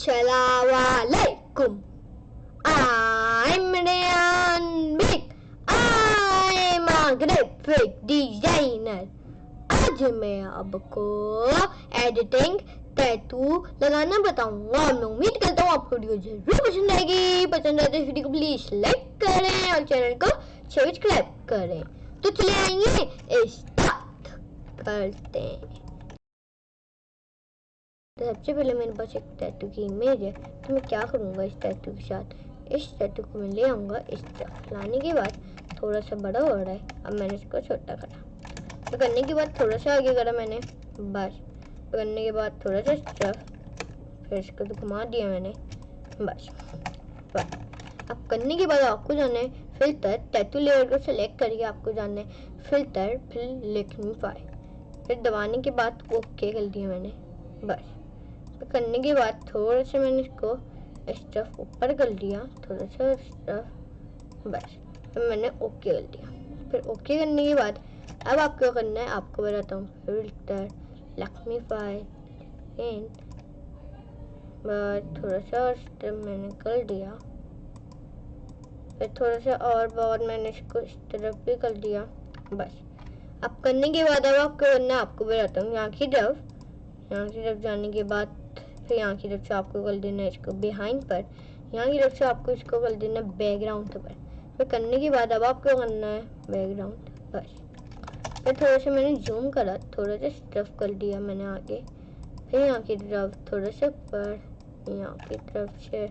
Assalamualaikum. I'm Rayyan. I'm a graphic designer. आज मैं आपको एडिटिंग टैटू लगाना बताऊंगा। मैं उम्मीद करता हूँ आपको वीडियो जरूर पसंद आएगी। पसंद आए तो इस वीडियो को प्लीज लाइक करें और चैनल को सब्सक्राइब करें। तो चले आइए स्टार्ट करते हैं। तो सबसे पहले मेरे पास एक टैटू की इमेज है, तो मैं क्या करूँगा इस टैटू के साथ, इस टैटू को मैं ले आऊँगा। इस तरफ लाने के बाद थोड़ा सा बड़ा हो रहा है, अब मैंने इसको छोटा करा। तो करने के बाद थोड़ा सा आगे करा मैंने, बस। तो करने के बाद थोड़ा सा इस तरफ, फिर इसको तो घुमा दिया मैंने, बस। अब करने के बाद आपको जाना है फिल्टर, टैटू लेयर को सेलेक्ट करके आपको जाना है फिल्टर, फिर लिक्विफाई, फिर दबाने के बाद ओके कर दिया मैंने, बस। तो करने के बाद थोड़ा सा मैंने इसको इस तरफ ऊपर कर दिया, थोड़ा सा इस तरफ, बस। तो मैंने ओके कर दिया। फिर ओके करने के बाद अब आपको करना है, आपको बताता हूँ, फिल्टर लिक्विफाई एंड, बस थोड़ा सा इस तरफ मैंने कर दिया, फिर थोड़ा सा और बहुत मैंने इसको इस तरफ भी कर दिया, बस। अब करने के बाद अब आपको करना है, आपको बताता हूँ, यहाँ की तरफ जाने के बाद फिर यहाँ की तरफ से आपको कर देना है इसको बिहाइंड पर, यहाँ की तरफ से आपको इसको कर देना है बैकग्राउंड पर। फिर करने के बाद अब आपको करना है बैकग्राउंड, बस। फिर थोड़ा सा मैंने जूम करा, थोड़ा सा इस तरफ कर दिया मैंने आगे, फिर यहाँ की तरफ थोड़ा सा पर, यहाँ की तरफ से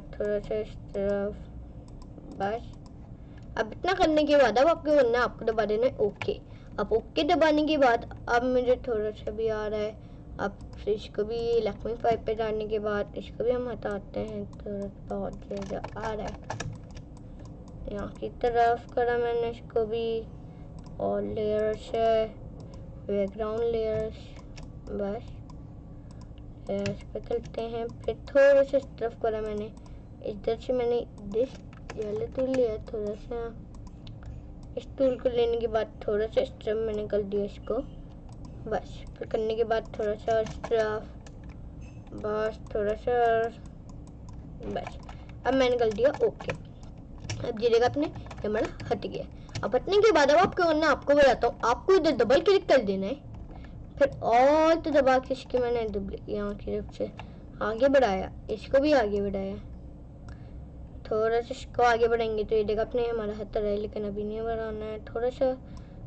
थोड़ा सा इस तरफ, बस। अब इतना करने के बाद अब आपको करना है, आपको दबा देना है ओके। अब ओके दबाने के बाद अब मुझे थोड़ा सा भी आ रहा है, अब इसको भी लिक्विफाई पे जाने के बाद इसको भी हम हटाते हैं, तो बहुत ज़्यादा आ रहा है। यहाँ की तरफ करा मैंने इसको भी, और लेयर्स है, बैकग्राउंड लेयर्स, बस। लेयर्स पे चलते हैं, फिर थोड़ा सा इस तरफ करा मैंने, इधर से मैंने दिस येलो टूल लिया, थोड़ा सा इस टूल को लेने के बाद थोड़ा सा इस तरफ मैंने कर दिया इसको, बस। फिर करने के बाद थोड़ा सा इस तरफ, बस थोड़ा सा, बस। अब मैंने कर दिया ओके। अब ये देखा आपने, ये हमारा हट गया। अब हटने के बाद अब आपको करना, आपको बताता हूँ, आपको इधर डबल क्लिक कर देना है, फिर और तो दबा के इसके मैंने यहाँ की तरफ से आगे बढ़ाया, इसको भी आगे बढ़ाया, थोड़ा सा इसको आगे बढ़ाएंगे तो ये देखा आपने हमारा हट रहा है, लेकिन अभी नहीं बढ़ाना है, थोड़ा सा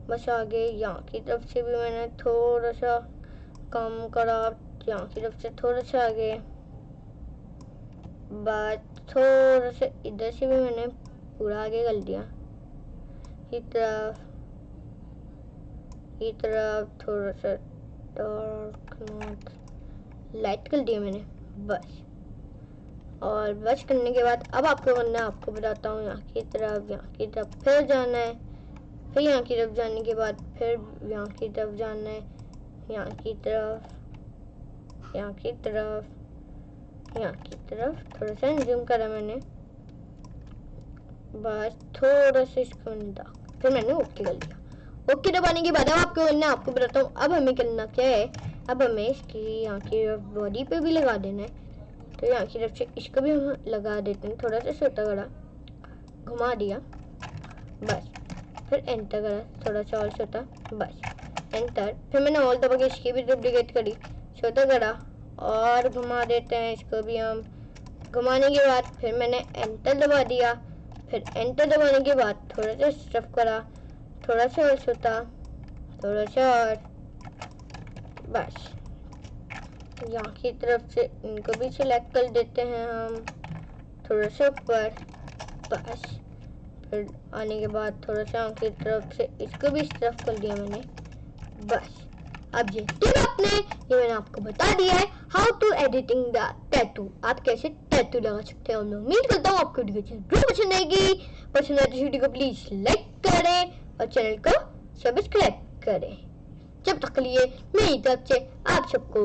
बस आगे। यहाँ की तरफ से भी मैंने थोड़ा सा कम करा, यहाँ की तरफ से थोड़ा सा आगे, बस। थोड़ा सा इधर से भी मैंने पूरा आगे कर दिया, ये तरफ थोड़ा सा डार्क नोट लाइट कर दिया मैंने, बस। और बस करने के बाद अब आपको करना है, आपको बताता हूँ, यहाँ की तरफ फिर जाना है, फिर यहाँ की तरफ जाने के बाद फिर यहाँ की तरफ जाना है, यहाँ की तरफ, यहाँ की तरफ, यहाँ की तरफ, थोड़ा सा जूम करा मैंने, बस। थोड़ा सा इसको फिर मैंने ओके कर दिया। ओके दबाने के बाद अब आपको करना है, आपको बताता हूँ अब हमें करना क्या है। अब हमें इसकी यहाँ की बॉडी पे भी लगा देना है, तो यहाँ की तरफ से इसको भी हम लगा देते हैं, थोड़ा सा छोटा करा, घुमा दिया, बस। फिर एंटर करा, थोड़ा सा और छोटा, बस एंटर। फिर मैंने ऑल दबा के इसकी भी डुप्लीकेट करी, छोटा करा और घुमा देते हैं इसको भी हम। घुमाने के बाद फिर मैंने एंटर दबा दिया, फिर एंटर दबाने के बाद थोड़ा सा स्टफ करा, थोड़ा सा और छोटा, थोड़ा सा और, बस। यहाँ की तरफ से इनको भी सिलेक्ट कर देते हैं हम, थोड़ा सा ऊपर, बस। फिर आने के बाद थोड़ा सा आगे की तरफ से इसको भी इस तरफ कर दिया मैंने, बस। अब ये मैंने आपको बता दिया है how to editing the tattoo, आप कैसे टैटू लगा सकते हैं। मैं उम्मीद करता हूँ आपको वीडियो जरूर पसंद आएगी। पसंद आए तो वीडियो को प्लीज लाइक करें और चैनल को सब्सक्राइब करें। जब तक के लिए मेरी तरफ से आप सबको